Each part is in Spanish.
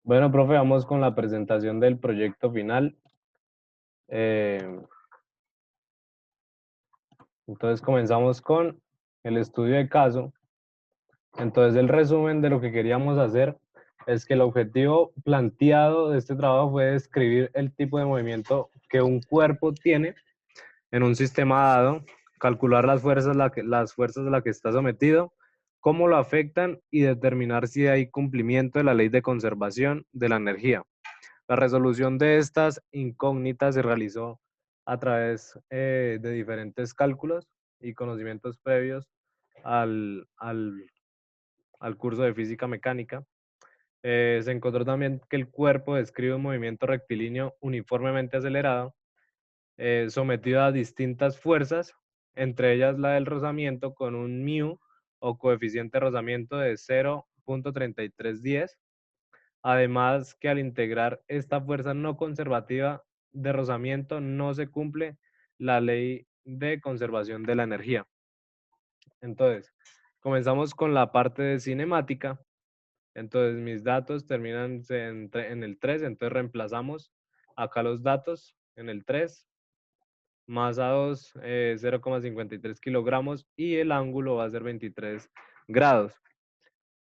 Bueno, profe, vamos con la presentación del proyecto final. Eh, entonces comenzamos con el estudio de caso. Entonces el resumen de lo que queríamos hacer es que el objetivo planteado de este trabajo fue describir el tipo de movimiento que un cuerpo tiene en un sistema dado, calcular las fuerzas a las que está sometido, cómo lo afectan y determinar si hay cumplimiento de la ley de conservación de la energía. La resolución de estas incógnitas se realizó a través de diferentes cálculos y conocimientos previos al, al- al curso de física mecánica. Se encontró también que el cuerpo describe un movimiento rectilíneo uniformemente acelerado, sometido a distintas fuerzas, entre ellas la del rozamiento con un μ o coeficiente de rozamiento de 0.3310. Además que al integrar esta fuerza no conservativa de rozamiento no se cumple la ley de conservación de la energía. Entonces, comenzamos con la parte de cinemática. Entonces, mis datos terminan en el 3, entonces reemplazamos acá los datos en el 3, masa 2, 0,53 kilogramos y el ángulo va a ser 23 grados.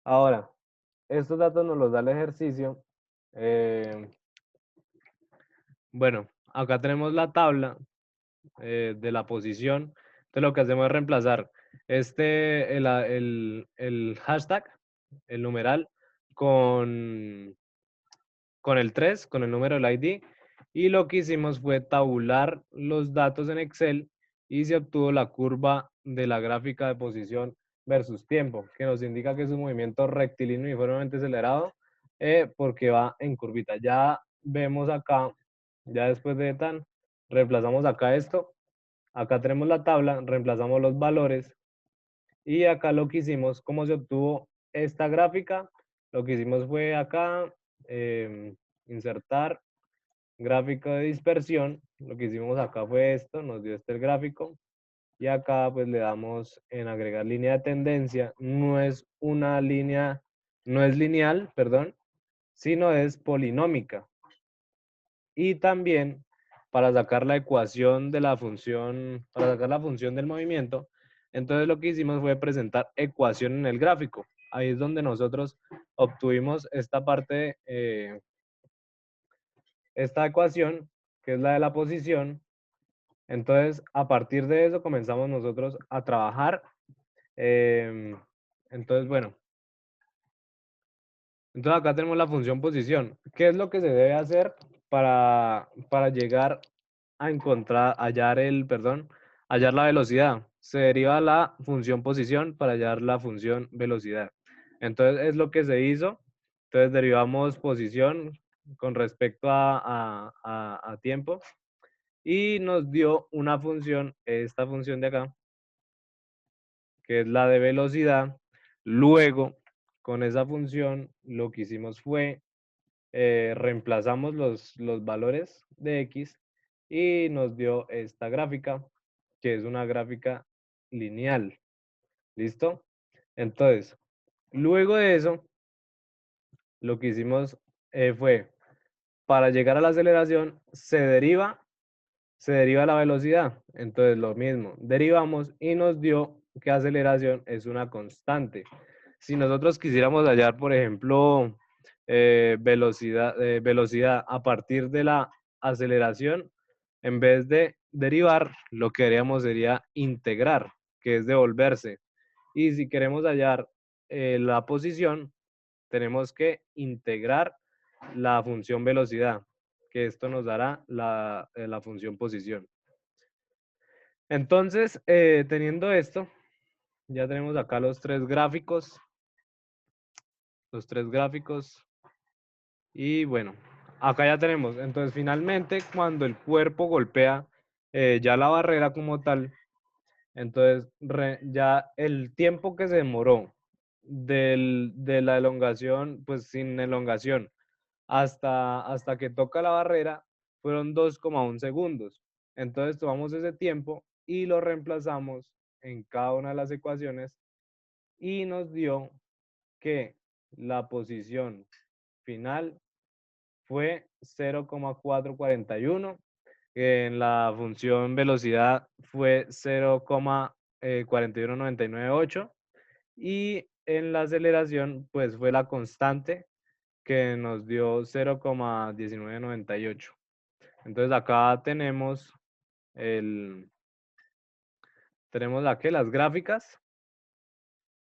Ahora, estos datos nos los da el ejercicio. eh, Bueno, acá tenemos la tabla de la posición. Entonces lo que hacemos es reemplazar el hashtag, el numeral, con, con el 3, con el número del ID. Y lo que hicimos fue tabular los datos en Excel y se obtuvo la curva de la gráfica de posición versus tiempo, que nos indica que es un movimiento rectilíneo uniformemente acelerado porque va en curvita. Ya vemos acá, ya después de tan, reemplazamos acá esto, acá tenemos la tabla, reemplazamos los valores y acá lo que hicimos, cómo se obtuvo esta gráfica, lo que hicimos fue acá insertar gráfico de dispersión, lo que hicimos acá fue esto, nos dio este el gráfico y acá pues le damos en agregar línea de tendencia, no es una línea, no es lineal, perdón, sino es polinómica. Y también para sacar la ecuación de la función, para sacar la función del movimiento, entonces lo que hicimos fue presentar ecuación en el gráfico. Ahí es donde nosotros obtuvimos esta parte, esta ecuación, que es la de la posición. Entonces, a partir de eso comenzamos nosotros a trabajar. em, entonces, bueno, entonces acá tenemos la función posición. ¿Qué es lo que se debe hacer para llegar a encontrar, hallar la velocidad? Se deriva la función posición para hallar la función velocidad. Entonces es lo que se hizo. Entonces derivamos posición con respecto a tiempo y nos dio una función, esta función de acá, que es la de velocidad. Luego, con esa función, lo que hicimos fue reemplazamos los valores de X y nos dio esta gráfica, que es una gráfica lineal. ¿Listo? Entonces, luego de eso, lo que hicimos fue, para llegar a la aceleración, se deriva la velocidad. Entonces, lo mismo, derivamos y nos dio que aceleración es una constante. Si nosotros quisiéramos hallar, por ejemplo, velocidad a partir de la aceleración, en vez de derivar, lo que haríamos sería integrar, que es devolverse. Y si queremos hallar la posición, tenemos que integrar la función velocidad, que esto nos dará la función posición. Entonces, teniendo esto, ya tenemos acá los tres gráficos, y bueno, acá ya tenemos. Entonces, finalmente, cuando el cuerpo golpea ya la barrera como tal, entonces ya el tiempo que se demoró de la elongación, pues sin elongación, hasta que toca la barrera, fueron 2,1 segundos. Entonces tomamos ese tiempo y lo reemplazamos en cada una de las ecuaciones y nos dio que la posición final fue 0,441. En la función velocidad fue 0,41998. Y en la aceleración, pues fue la constante que nos dio 0,1998. Entonces acá tenemos aquí las gráficas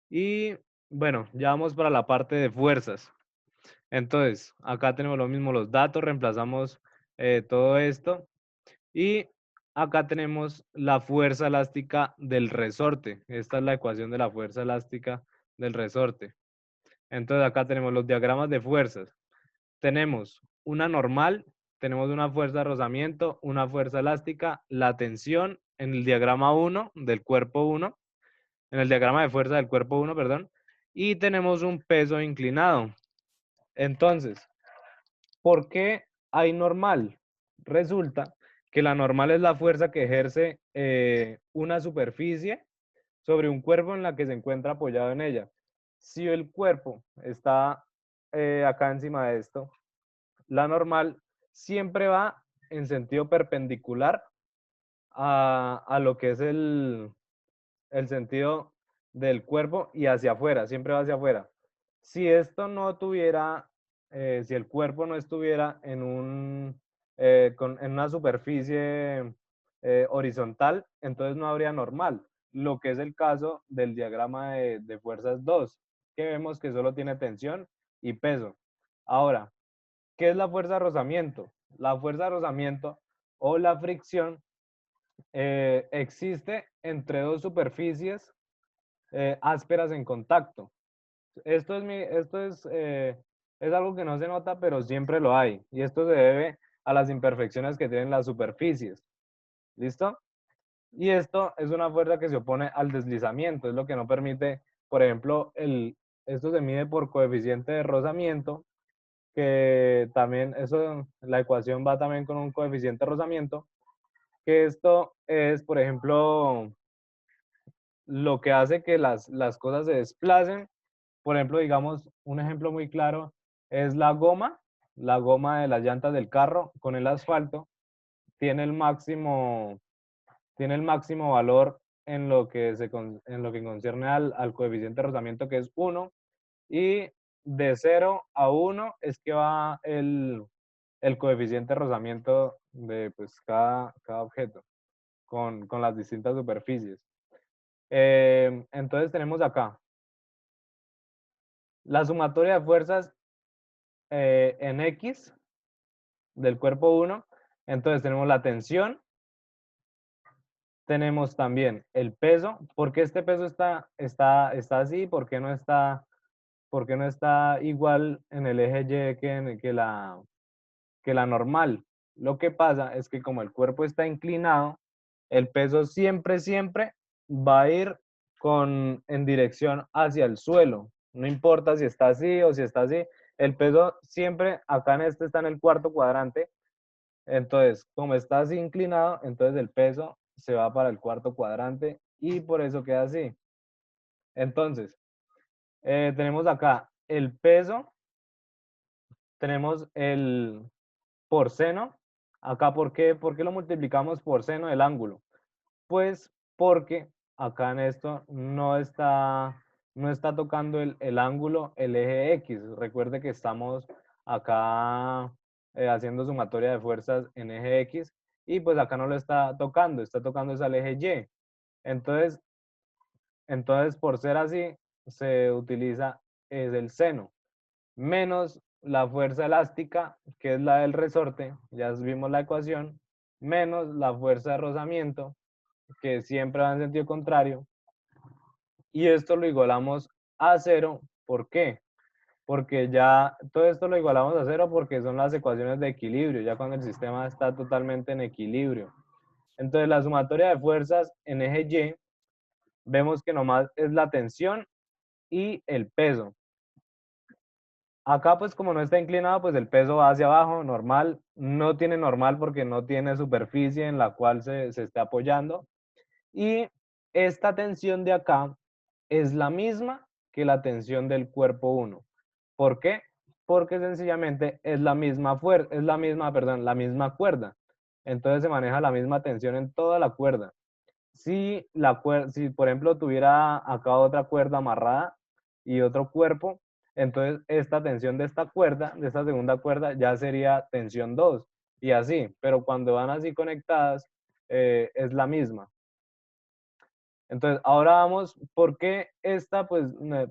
y bueno, ya vamos para la parte de fuerzas. Entonces, acá tenemos lo mismo, los datos, reemplazamos todo esto y acá tenemos la fuerza elástica del resorte. Esta es la ecuación de la fuerza elástica del resorte. Entonces acá tenemos los diagramas de fuerzas. Tenemos una normal, tenemos una fuerza de rozamiento, una fuerza elástica, la tensión en el diagrama 1 del cuerpo 1, en el diagrama de fuerza del cuerpo 1, perdón, y tenemos un peso inclinado. Entonces, ¿por qué hay normal? Resulta que la normal es la fuerza que ejerce una superficie sobre un cuerpo en la que se encuentra apoyado en ella. Si el cuerpo está acá encima de esto, la normal siempre va en sentido perpendicular a lo que es el sentido del cuerpo y hacia afuera, siempre va hacia afuera. Si esto no tuviera, si el cuerpo no estuviera en una superficie horizontal, entonces no habría normal, lo que es el caso del diagrama de fuerzas 2, que vemos que solo tiene tensión y peso. Ahora, ¿qué es la fuerza de rozamiento? La fuerza de rozamiento o la fricción existe entre dos superficies ásperas en contacto. Esto es algo que no se nota, pero siempre lo hay. Y esto se debe a las imperfecciones que tienen las superficies. ¿Listo? Y esto es una fuerza que se opone al deslizamiento. Es lo que no permite, por ejemplo, esto se mide por coeficiente de rozamiento, que también, la ecuación va también con un coeficiente de rozamiento, que esto es, por ejemplo, lo que hace que las cosas se desplacen. Por ejemplo, digamos, un ejemplo muy claro es la goma de las llantas del carro con el asfalto tiene tiene el máximo valor en lo que concierne al coeficiente de rozamiento, que es 1, y de 0 a 1 es que va el coeficiente de rozamiento de pues, cada objeto con las distintas superficies. Entonces tenemos acá la sumatoria de fuerzas en X del cuerpo 1. Entonces tenemos la tensión, tenemos también el peso. ¿Por qué este peso está así? ¿Por qué no está igual en el eje Y que la normal? Lo que pasa es que como el cuerpo está inclinado, el peso siempre va a ir en dirección hacia el suelo. No importa si está así o si está así, el peso siempre, acá en este está en el cuarto cuadrante, entonces como está así inclinado, entonces el peso se va para el cuarto cuadrante y por eso queda así. Entonces, tenemos acá el peso, tenemos el por seno. Acá, ¿por qué lo multiplicamos por seno del ángulo? Pues porque acá en esto no está tocando el ángulo, el eje X. Recuerde que estamos acá haciendo sumatoria de fuerzas en eje X y pues acá no lo está tocando es al eje Y. Entonces, por ser así, se utiliza es el seno, menos la fuerza elástica, que es la del resorte, ya vimos la ecuación, menos la fuerza de rozamiento, que siempre va en sentido contrario, y esto lo igualamos a cero. ¿Por qué? Porque ya todo esto lo igualamos a cero porque son las ecuaciones de equilibrio, ya cuando el sistema está totalmente en equilibrio. Entonces la sumatoria de fuerzas en eje Y, vemos que nomás es la tensión y el peso. Acá pues como no está inclinado, pues el peso va hacia abajo, normal. No tiene normal porque no tiene superficie en la cual se esté apoyando. Y esta tensión de acá es la misma que la tensión del cuerpo 1. ¿Por qué? porque sencillamente es la misma la misma cuerda. Entonces se maneja la misma tensión en toda la cuerda. Si por ejemplo tuviera acá otra cuerda amarrada y otro cuerpo, entonces esta tensión de esta cuerda, de esta segunda cuerda, ya sería tensión 2 y así, pero cuando van así conectadas, es la misma. Entonces, ahora vamos, ¿por qué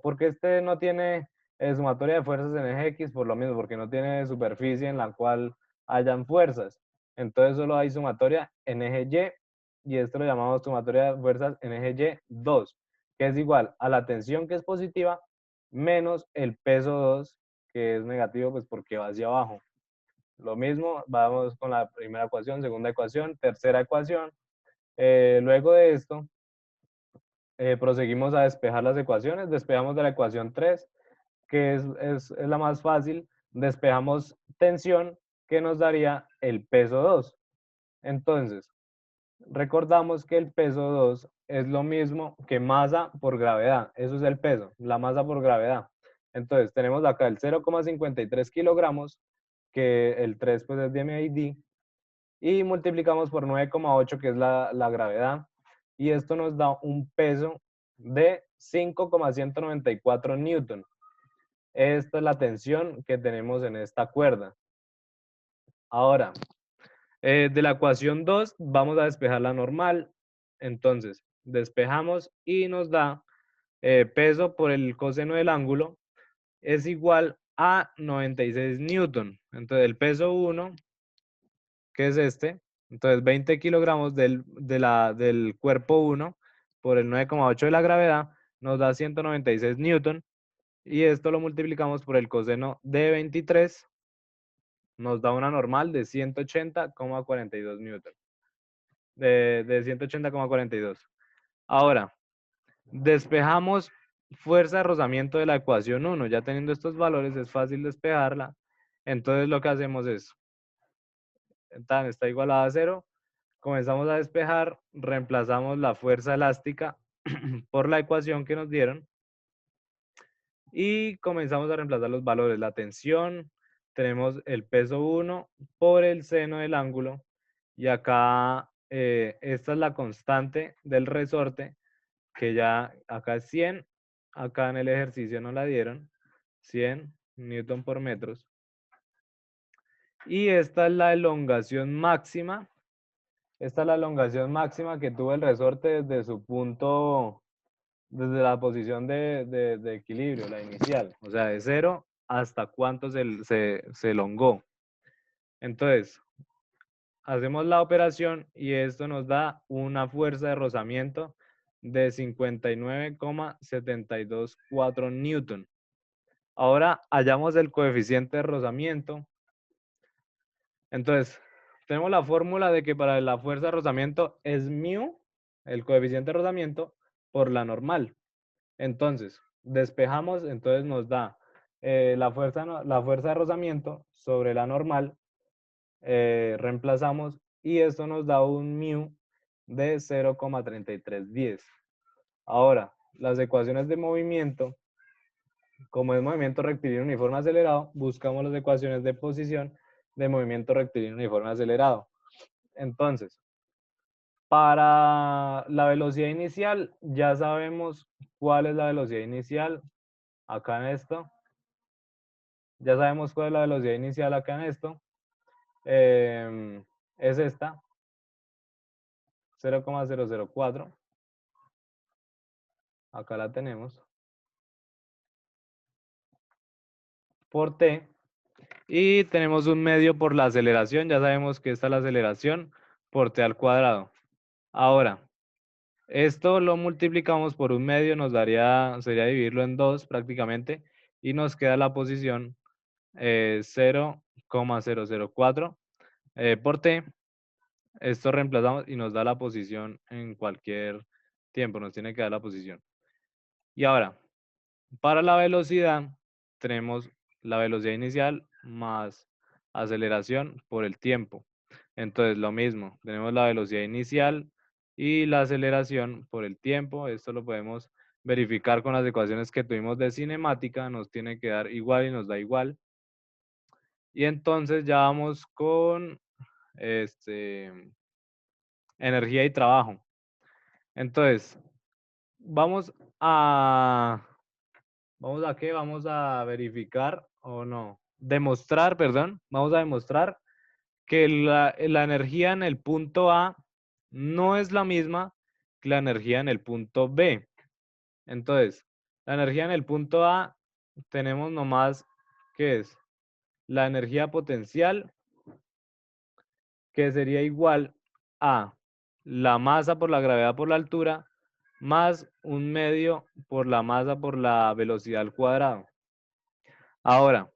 por qué este no tiene sumatoria de fuerzas en eje X? Por lo mismo, porque no tiene superficie en la cual hayan fuerzas. Entonces, solo hay sumatoria en eje Y esto lo llamamos sumatoria de fuerzas en eje Y2, que es igual a la tensión que es positiva menos el peso 2, que es negativo, pues porque va hacia abajo. Lo mismo, vamos con la primera ecuación, segunda ecuación, tercera ecuación. Luego de esto, proseguimos a despejar las ecuaciones. Despejamos de la ecuación 3, que es la más fácil. Despejamos tensión, que nos daría el peso 2. Entonces, recordamos que el peso 2 es lo mismo que masa por gravedad. Eso es el peso, la masa por gravedad. Entonces, tenemos acá el 0,53 kilogramos, que el 3 pues es de MID, y multiplicamos por 9,8, que es la gravedad, y esto nos da un peso de 5,194 newton. Esta es la tensión que tenemos en esta cuerda. Ahora, de la ecuación 2 vamos a despejar la normal. Entonces, despejamos y nos da peso por el coseno del ángulo es igual a 96 newton. Entonces, el peso 1, que es este. Entonces, 20 kilogramos del cuerpo 1 por el 9,8 de la gravedad nos da 196 newton. Y esto lo multiplicamos por el coseno de 23, nos da una normal de 180,42 newton. De 180,42. Ahora, despejamos fuerza de rozamiento de la ecuación 1. Ya teniendo estos valores es fácil despejarla. Entonces lo que hacemos es, tan está igualada a 0. Comenzamos a despejar, reemplazamos la fuerza elástica por la ecuación que nos dieron y comenzamos a reemplazar los valores. La tensión, tenemos el peso 1 por el seno del ángulo y acá esta es la constante del resorte, que ya acá es 100, acá en el ejercicio nos la dieron, 100 newton por metros. Y esta es la elongación máxima. Esta es la elongación máxima que tuvo el resorte desde su punto, desde la posición de equilibrio, la inicial. O sea, de 0 hasta cuánto se elongó. Entonces, hacemos la operación y esto nos da una fuerza de rozamiento de 59,724 newton. Ahora hallamos el coeficiente de rozamiento. Entonces, tenemos la fórmula de que para la fuerza de rozamiento es mu, el coeficiente de rozamiento, por la normal. Entonces, despejamos, entonces nos da la fuerza de rozamiento sobre la normal, reemplazamos y esto nos da un mu de 0,3310. Ahora, las ecuaciones de movimiento, como es movimiento rectilíneo uniforme acelerado, buscamos las ecuaciones de posición de movimiento rectilíneo uniforme acelerado. Entonces, para la velocidad inicial, ya sabemos cuál es la velocidad inicial acá en esto. Ya sabemos cuál es la velocidad inicial acá en esto. Es esta, 0,004. Acá la tenemos. Por t. Y tenemos un medio por la aceleración. Ya sabemos que esta es la aceleración por t al cuadrado. Ahora, esto lo multiplicamos por un medio, sería dividirlo en 2 prácticamente. Y nos queda la posición 0,004 por t. Esto reemplazamos y nos da la posición en cualquier tiempo. Nos tiene que dar la posición. Y ahora, para la velocidad, tenemos la velocidad inicial más aceleración por el tiempo. Entonces, lo mismo, tenemos la velocidad inicial y la aceleración por el tiempo. Esto lo podemos verificar con las ecuaciones que tuvimos de cinemática. Nos tiene que dar igual y nos da igual. Y entonces ya vamos con energía y trabajo. Entonces, vamos a, ¿vamos a qué? Vamos a verificar o no. Demostrar, perdón. Vamos a demostrar que la energía en el punto A no es la misma que la energía en el punto B. Entonces, la energía en el punto A tenemos nomás, ¿qué es? La energía potencial, que sería igual a la masa por la gravedad por la altura, más un medio por la masa por la velocidad al cuadrado. Ahora,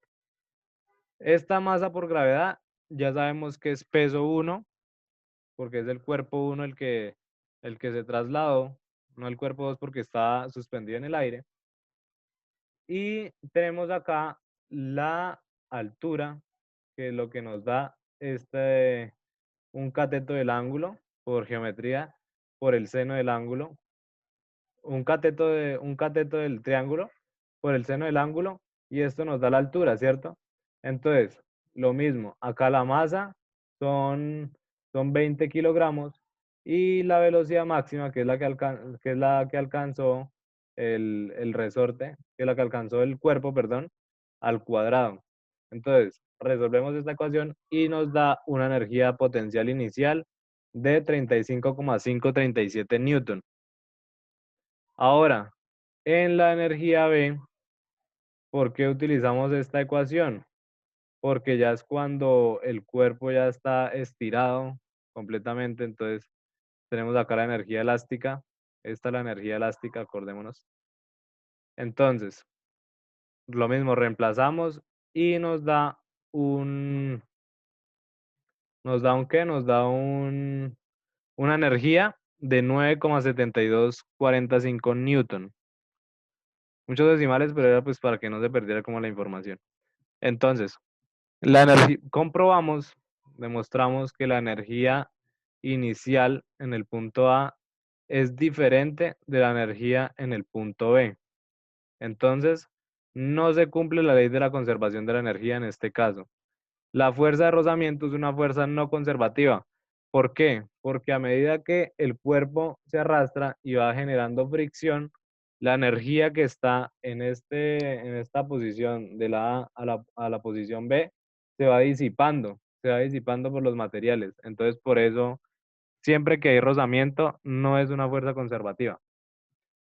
esta masa por gravedad ya sabemos que es peso 1, porque es el cuerpo 1 el que se trasladó, no el cuerpo 2 porque está suspendido en el aire. Y tenemos acá la altura, que es lo que nos da un cateto del ángulo por geometría, por el seno del ángulo, un cateto del triángulo por el seno del ángulo, y esto nos da la altura, ¿cierto? Entonces, lo mismo, acá la masa son 20 kilogramos y la velocidad máxima, que es la que alcanzó el resorte, que es la que alcanzó el cuerpo, perdón, al cuadrado. Entonces, resolvemos esta ecuación y nos da una energía potencial inicial de 35,537 newton. Ahora, en la energía B, ¿por qué utilizamos esta ecuación? Porque ya es cuando el cuerpo ya está estirado completamente, entonces tenemos acá la energía elástica. Esta es la energía elástica, acordémonos. Entonces, lo mismo, reemplazamos y ¿nos da un qué? Nos da una energía de 9,7245 newton. Muchos decimales, pero era pues para que no se perdiera como la información. Entonces, comprobamos, demostramos que la energía inicial en el punto A es diferente de la energía en el punto B. Entonces, no se cumple la ley de la conservación de la energía en este caso. La fuerza de rozamiento es una fuerza no conservativa. ¿Por qué? Porque a medida que el cuerpo se arrastra y va generando fricción, la energía que está en esta posición de la A a la posición B se va disipando por los materiales. Entonces, por eso, siempre que hay rozamiento, no es una fuerza conservativa.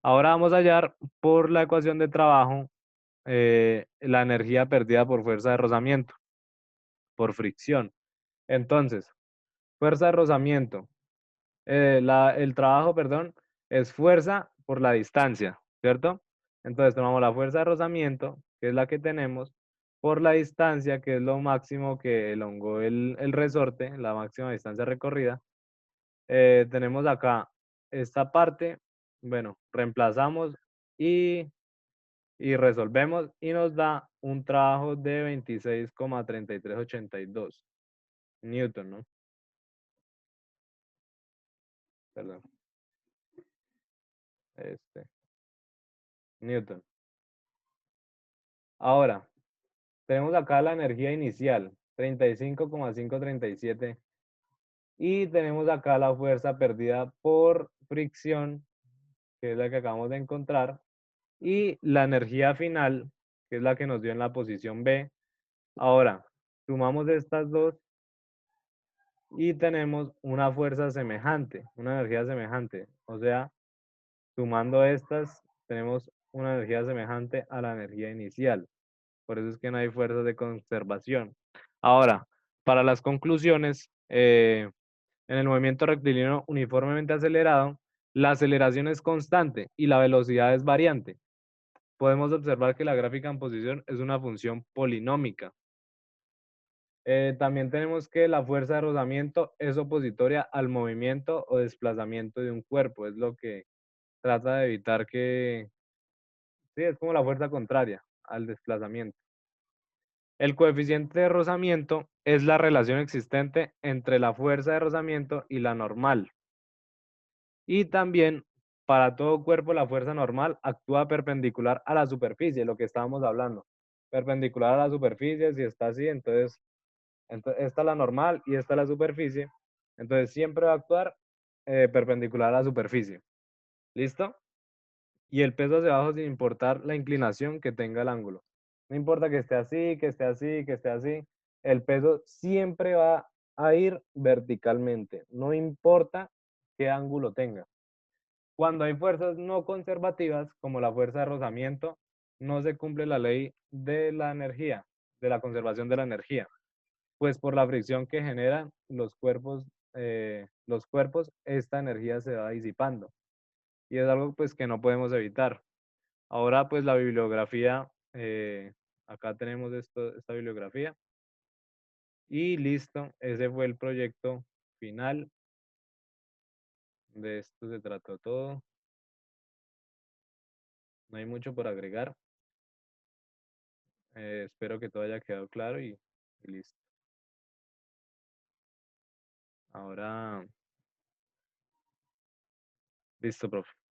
Ahora vamos a hallar por la ecuación de trabajo la energía perdida por fuerza de rozamiento, por fricción. Entonces, fuerza de rozamiento. El trabajo, perdón, es fuerza por la distancia, ¿cierto? Entonces tomamos la fuerza de rozamiento, que es la que tenemos, por la distancia, que es lo máximo que elongó el resorte, la máxima distancia recorrida. Tenemos acá esta parte, bueno, reemplazamos y resolvemos y nos da un trabajo de 26,3382 newton, ¿no? Perdón, newton. Ahora, tenemos acá la energía inicial, 35,537. Y tenemos acá la fuerza perdida por fricción, que es la que acabamos de encontrar. Y la energía final, que es la que nos dio en la posición B. Ahora, sumamos estas dos y tenemos una fuerza semejante, una energía semejante. O sea, sumando estas, tenemos una energía semejante a la energía inicial. Por eso es que no hay fuerzas de conservación. Ahora, para las conclusiones, en el movimiento rectilíneo uniformemente acelerado, la aceleración es constante y la velocidad es variante. Podemos observar que la gráfica en posición es una función polinómica. También tenemos que la fuerza de rozamiento es opositoria al movimiento o desplazamiento de un cuerpo. Es lo que trata de evitar que... Sí, es como la fuerza contraria al desplazamiento. El coeficiente de rozamiento es la relación existente entre la fuerza de rozamiento y la normal. Y también para todo cuerpo la fuerza normal actúa perpendicular a la superficie, lo que estábamos hablando. perpendicular a la superficie, si está así, entonces, esta es la normal y esta es la superficie, entonces siempre va a actuar perpendicular a la superficie. ¿Listo? Y el peso hacia abajo sin importar la inclinación que tenga el ángulo. No importa que esté así, que esté así, que esté así, el peso siempre va a ir verticalmente, no importa qué ángulo tenga. Cuando hay fuerzas no conservativas, como la fuerza de rozamiento, no se cumple la ley de la energía, de la conservación de la energía, pues por la fricción que generan los cuerpos, esta energía se va disipando y es algo pues que no podemos evitar. Ahora pues la bibliografía, acá tenemos esta bibliografía y listo, ese fue el proyecto final, de esto se trató todo, no hay mucho por agregar. Espero que todo haya quedado claro y listo. Ahora, listo, profe.